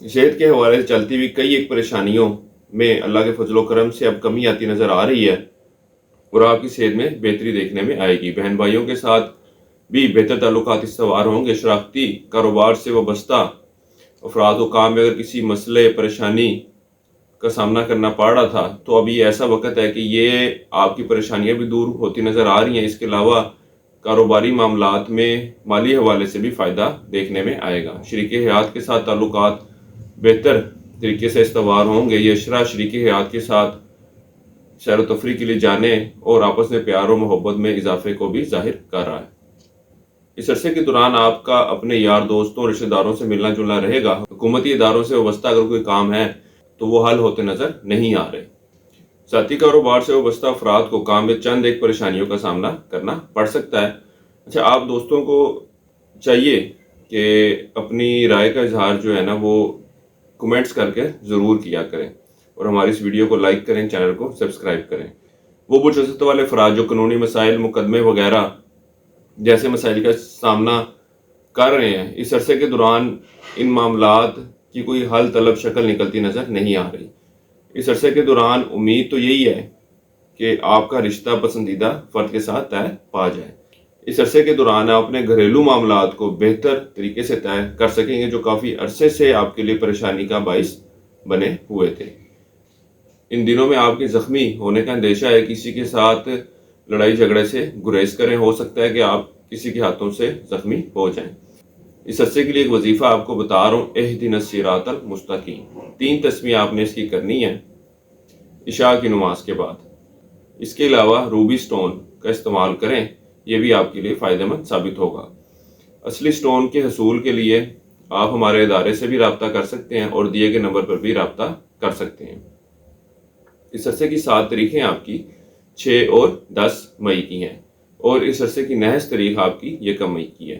صحت کے حوالے سے چلتی ہوئی کئی ایک پریشانیوں میں اللہ کے فضل و کرم سے اب کمی آتی نظر آ رہی ہے اور آپ کی صحت میں بہتری دیکھنے میں آئے گی۔ بہن بھائیوں کے ساتھ بھی بہتر تعلقات استوار ہوں گے۔ شراکتی کاروبار سے وابستہ افراد و کام میں اگر کسی مسئلے پریشانی کا سامنا کرنا پڑ رہا تھا تو اب یہ ایسا وقت ہے کہ یہ آپ کی پریشانیاں بھی دور ہوتی نظر آ رہی ہیں۔ اس کے علاوہ کاروباری معاملات میں مالی حوالے سے بھی فائدہ دیکھنے میں آئے گا۔ شریک حیات کے ساتھ تعلقات بہتر طریقے سے استوار ہوں گے۔ یہ اشرا شریک حیات کے ساتھ سیر و تفریح کے لیے جانے اور آپس میں پیار و محبت میں اضافے کو بھی ظاہر کر رہا ہے۔ اس عرصے کے دوران آپ کا اپنے یار دوستوں رشتہ داروں سے ملنا جلنا رہے گا۔ حکومتی اداروں سے وابستہ اگر کوئی کام ہے تو وہ حل ہوتے نظر نہیں آ رہے۔ ذاتی کاروبار سے وابستہ افراد کو کام میں چند ایک پریشانیوں کا سامنا کرنا پڑ سکتا ہے۔ اچھا، آپ دوستوں کو چاہیے کہ اپنی رائے کا اظہار جو ہے نا وہ کمنٹس کر کے ضرور کیا کریں اور ہماری اس ویڈیو کو لائک کریں، چینل کو سبسکرائب کریں۔ وہ بجھت والے افراد جو قانونی مسائل، مقدمے وغیرہ جیسے مسائل کا سامنا کر رہے ہیں، اس عرصے کے دوران ان معاملات کی کوئی حل طلب شکل نکلتی نظر نہیں آ رہی۔ اس عرصے کے دوران امید تو یہی ہے کہ آپ کا رشتہ پسندیدہ فرد کے ساتھ طے پا جائے۔ اس عرصے کے دوران آپ اپنے گھریلو معاملات کو بہتر طریقے سے طے کر سکیں گے جو کافی عرصے سے آپ کے لیے پریشانی کا باعث بنے ہوئے تھے۔ ان دنوں میں آپ کے زخمی ہونے کا اندیشہ ہے۔ کسی کے ساتھ لڑائی جھگڑے سے گریز کریں، ہو سکتا ہے کہ آپ کسی کے ہاتھوں سے زخمی ہو جائیں۔ اس عرصے کے لیے ایک وظیفہ آپ کو بتا رہا ہوں، اہدنا الصراط المستقیم۔ 3 تسمیہ آپ نے اس کی کرنی ہے عشاء کی نماز کے بعد۔ اس کے علاوہ روبی سٹون کا استعمال کریں، یہ بھی آپ کے لیے فائدہ مند ثابت ہوگا۔ اصلی سٹون کے حصول کے لیے آپ ہمارے ادارے سے بھی رابطہ کر سکتے ہیں اور دیے گئے نمبر پر بھی رابطہ کر سکتے ہیں۔ اس عرصے کی 7 تاریخیں آپ کی 6 اور 10 مئی کی ہیں اور اس عرصے کی نحس تاریخ آپ کی 1 مئی کی ہے۔